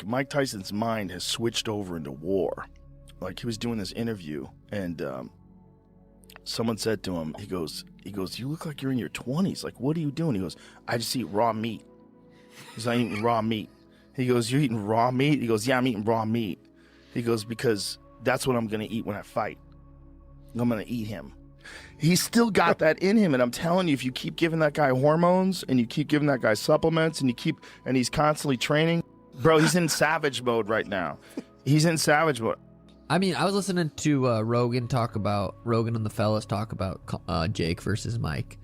like Mike Tyson's mind has switched over into war. Like he was doing this interview and someone said to him, he goes, you look like you're in your 20s. Like, what are you doing? He goes, I just eat raw meat. He's not eating raw meat. He goes, you're eating raw meat? He goes, yeah, I'm eating raw meat. He goes, because that's what I'm going to eat when I fight. I'm going to eat him. He's still got that in him. And I'm telling you, if you keep giving that guy hormones and you keep giving that guy supplements and he's constantly training, bro, he's in savage mode right now. He's in savage mode. I mean, I was listening to Rogan and the fellas talk about Jake versus Mike.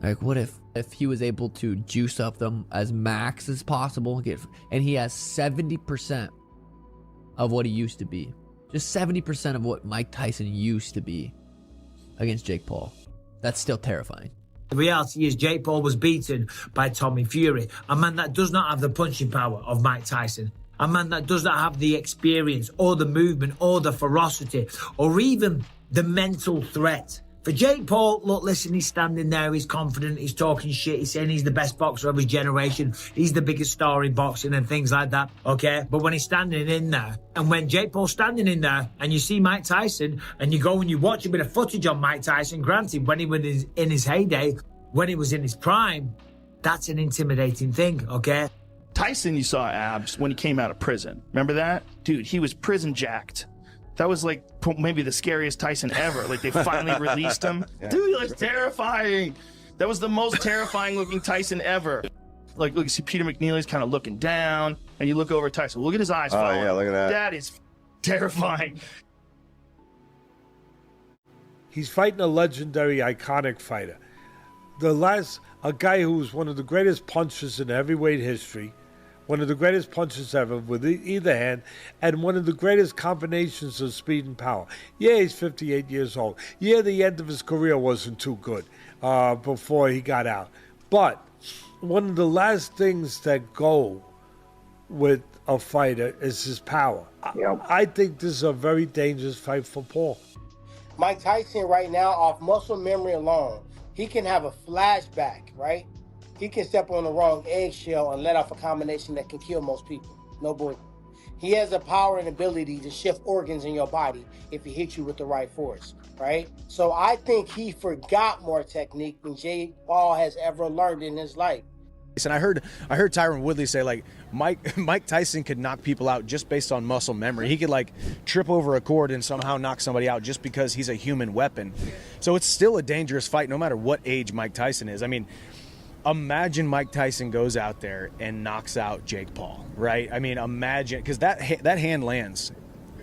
Like, what if he was able to juice up them as max as possible, and he has 70% of what he used to be, just 70% of what Mike Tyson used to be against Jake Paul. That's still terrifying. The reality is Jake Paul was beaten by Tommy Fury, a man that does not have the punching power of Mike Tyson. A man that does not have the experience or the movement or the ferocity or even the mental threat. For Jake Paul, look, listen, he's standing there, he's confident, he's talking shit, he's saying he's the best boxer of his generation, he's the biggest star in boxing and things like that, okay? But when he's standing in there, and when Jake Paul's standing in there, and you see Mike Tyson, and you go and you watch a bit of footage on Mike Tyson, granted, when he was in his heyday, when he was in his prime, that's an intimidating thing, okay? Tyson, you saw abs when he came out of prison. Remember that? Dude, he was prison jacked. That was like maybe the scariest Tyson ever. Like they finally released him. Yeah. Dude, he was terrifying. That was the most terrifying looking Tyson ever. Like, look, you see Peter McNeely's kind of looking down, and you look over at Tyson. Look at his eyes. Oh, yeah, look at that. That is terrifying. He's fighting a legendary, iconic fighter. A guy who was one of the greatest punchers in heavyweight history, one of the greatest punches ever with either hand, and one of the greatest combinations of speed and power. Yeah, he's 58 years old. Yeah, the end of his career wasn't too good before he got out. But one of the last things that go with a fighter is his power. Yep. I think this is a very dangerous fight for Paul. Mike Tyson right now, off muscle memory alone, he can have a flashback, right? He can step on the wrong eggshell and let off a combination that can kill most people. No boy. He has the power and ability to shift organs in your body if he hits you with the right force, right? So I think he forgot more technique than Jake Paul has ever learned in his life. And I heard Tyron Woodley say, like, Mike Tyson could knock people out just based on muscle memory. He could, like, trip over a cord and somehow knock somebody out just because he's a human weapon. So it's still a dangerous fight no matter what age Mike Tyson is. I mean, imagine Mike Tyson goes out there and knocks out Jake Paul, right? I mean, imagine, because that hand lands.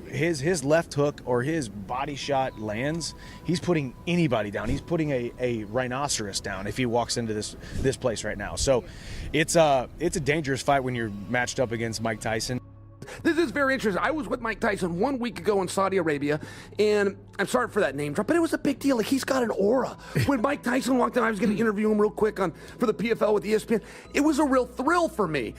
His left hook or his body shot lands, he's putting anybody down. He's putting a rhinoceros down if he walks into this place right now. So it's a dangerous fight when you're matched up against Mike Tyson. This is very interesting. I was with Mike Tyson 1 week ago in Saudi Arabia, and I'm sorry for that name drop, but it was a big deal. Like, he's got an aura. When Mike Tyson walked in, I was going to interview him real quick for the PFL with ESPN. It was a real thrill for me.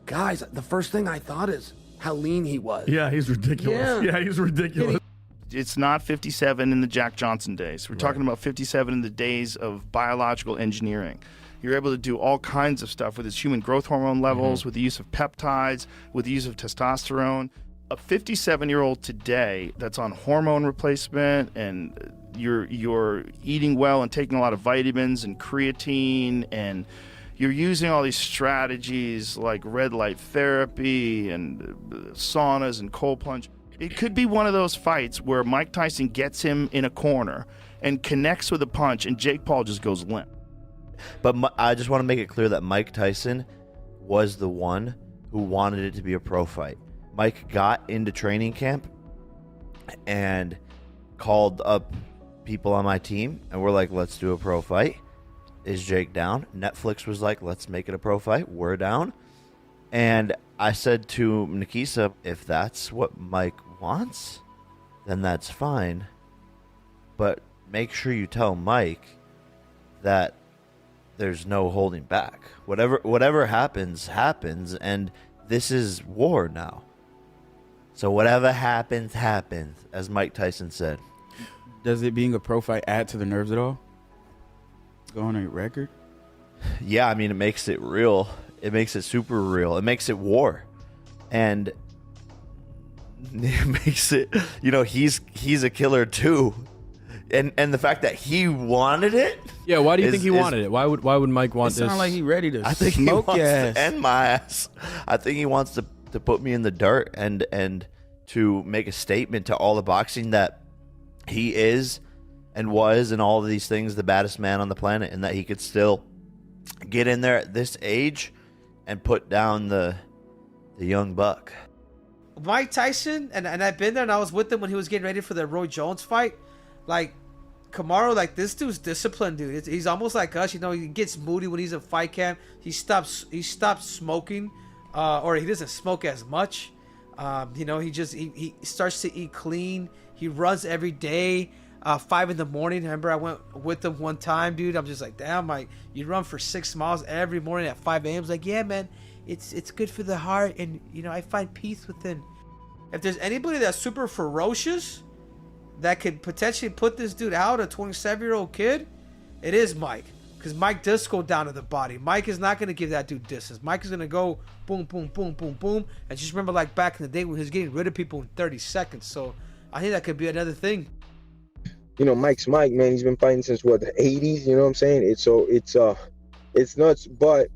Guys, the first thing I thought is how lean he was. Yeah, he's ridiculous. Yeah, he's ridiculous. It's not 57 in the Jack Johnson days. We're talking about 57 in the days of biological engineering. You're able to do all kinds of stuff with his human growth hormone levels, with the use of peptides, with the use of testosterone. A 57-year-old today that's on hormone replacement and you're eating well and taking a lot of vitamins and creatine, and you're using all these strategies like red light therapy and saunas and cold plunge. It could be one of those fights where Mike Tyson gets him in a corner and connects with a punch and Jake Paul just goes limp. But I just want to make it clear that Mike Tyson was the one who wanted it to be a pro fight. Mike got into training camp and called up people on my team, and we're like, let's do a pro fight. Is Jake down? Netflix was like, let's make it a pro fight. We're down. And I said to Nikisa, if that's what Mike wants, then that's fine. But make sure you tell Mike that there's no holding back. Whatever happens, happens, and this is war now. So whatever happens, happens, as Mike Tyson said. Does it being a pro fight add to the nerves at all? Go on a record? Yeah, I mean, it makes it real. It makes it super real. It makes it war. and it makes it, he's a killer too. And the fact that he wanted it. Yeah, why do you think he wanted it? Why would Mike want this? It sounds like he ready to I think smoke he wants your ass. to end my ass. I think he wants to put me in the dirt and to make a statement to all the boxing that he is and was and all of these things the baddest man on the planet, and that he could still get in there at this age and put down the young buck. Mike Tyson, and I've been there, and I was with him when he was getting ready for the Roy Jones fight. Like, Kamaru, like, this dude's disciplined, dude. He's almost like us, he gets moody when he's in fight camp. He stops smoking, or he doesn't smoke as much. He starts to eat clean. He runs every day, 5 in the morning. Remember, I went with him one time, dude. I'm just like, damn, Mike, you run for 6 miles every morning at 5 a.m. It's like, yeah, man, it's good for the heart, and I find peace within. If there's anybody that's super ferocious that could potentially put this dude out, a 27-year-old kid, it is Mike. Because Mike does go down to the body. Mike is not going to give that dude distance. Mike is going to go boom, boom, boom, boom, boom. And just remember, like, back in the day when he was getting rid of people in 30 seconds. So I think that could be another thing. Mike's Mike, man. He's been fighting since, what, the 80s? You know what I'm saying? It's nuts. But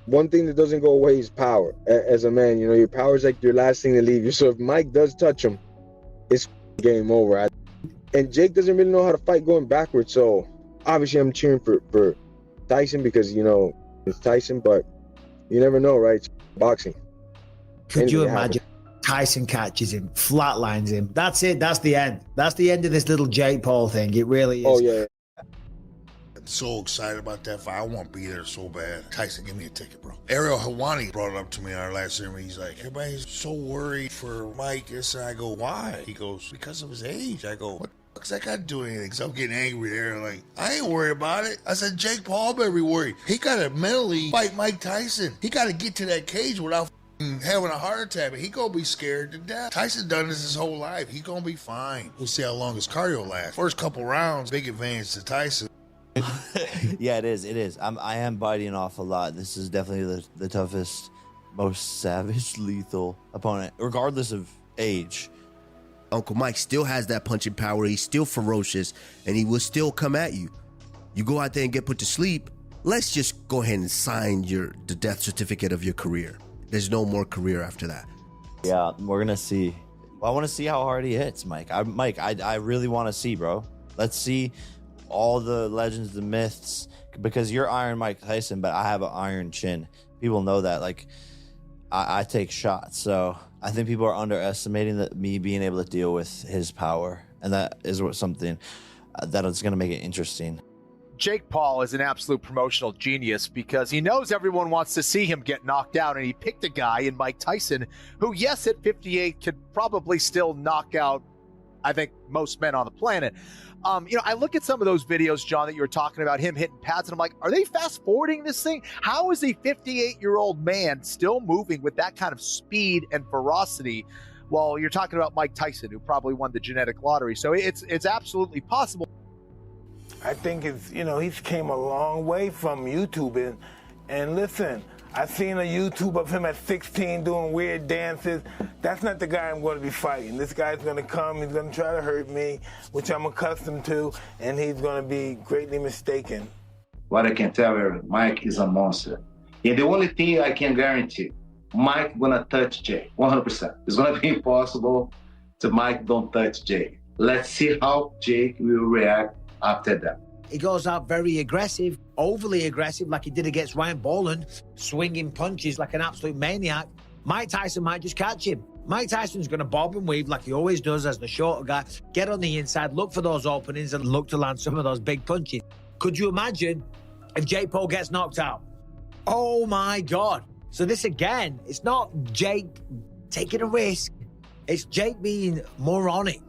one thing that doesn't go away is power. As a man, your power is like your last thing to leave you. So if Mike does touch him, it's game over. And Jake doesn't really know how to fight going backwards. So obviously I'm cheering for Tyson because, it's Tyson. But you never know, right? It's boxing. Could you imagine Tyson catches him, flatlines him? That's it. That's the end. That's the end of this little Jake Paul thing. It really is. Oh, yeah. So excited about that fight. I want to be there so bad. Tyson, give me a ticket, bro. Ariel Helwani brought it up to me in our last ceremony. He's like, everybody's so worried for Mike. Yes, I go, why? He goes, because of his age. I go, what the fuck's that got to do anything? So I'm getting angry there. Like, I ain't worried about it. I said, Jake Paul better be worried. He got to mentally fight Mike Tyson. He got to get to that cage without having a heart attack. He gonna be scared to death. Tyson done this his whole life. He gonna be fine. We'll see how long his cardio lasts. First couple rounds, big advantage to Tyson. Yeah, it is. I am biting off a lot. This is definitely the toughest, most savage, lethal opponent, regardless of age. Uncle Mike still has that punching power. He's still ferocious, and he will still come at you. You go out there and get put to sleep, let's just go ahead and sign the death certificate of your career. There's no more career after that. Yeah, we're going to see. Well, I want to see how hard he hits, Mike. I really want to see, bro. Let's see all the legends, the myths, because you're Iron Mike Tyson, but I have an iron chin. People know that. Like, I take shots, so I think people are underestimating me being able to deal with his power, and that is something that is going to make it interesting. Jake Paul is an absolute promotional genius because he knows everyone wants to see him get knocked out, and he picked a guy in Mike Tyson who, yes, at 58 could probably still knock out, I think, most men on the planet. I look at some of those videos, John, that you were talking about, him hitting pads, and I'm like, are they fast forwarding this thing? How is a 58-year-old man still moving with that kind of speed and ferocity? Well, you're talking about Mike Tyson, who probably won the genetic lottery. So it's absolutely possible. I think he's came a long way from YouTube. And listen, I've seen a YouTube of him at 16 doing weird dances. That's not the guy I'm going to be fighting. This guy's going to come, he's going to try to hurt me, which I'm accustomed to, and he's going to be greatly mistaken. What I can tell you, Mike is a monster. And the only thing I can guarantee, Mike going to touch Jay, 100%. It's going to be impossible to Mike don't touch Jay. Let's see how Jake will react after that. He goes out very aggressive, overly aggressive, like he did against Ryan Boland, swinging punches like an absolute maniac. Mike Tyson might just catch him. Mike Tyson's going to bob and weave like he always does as the shorter guy, get on the inside, look for those openings, and look to land some of those big punches. Could you imagine if Jake Paul gets knocked out? Oh, my God. So this, again, it's not Jake taking a risk. It's Jake being moronic.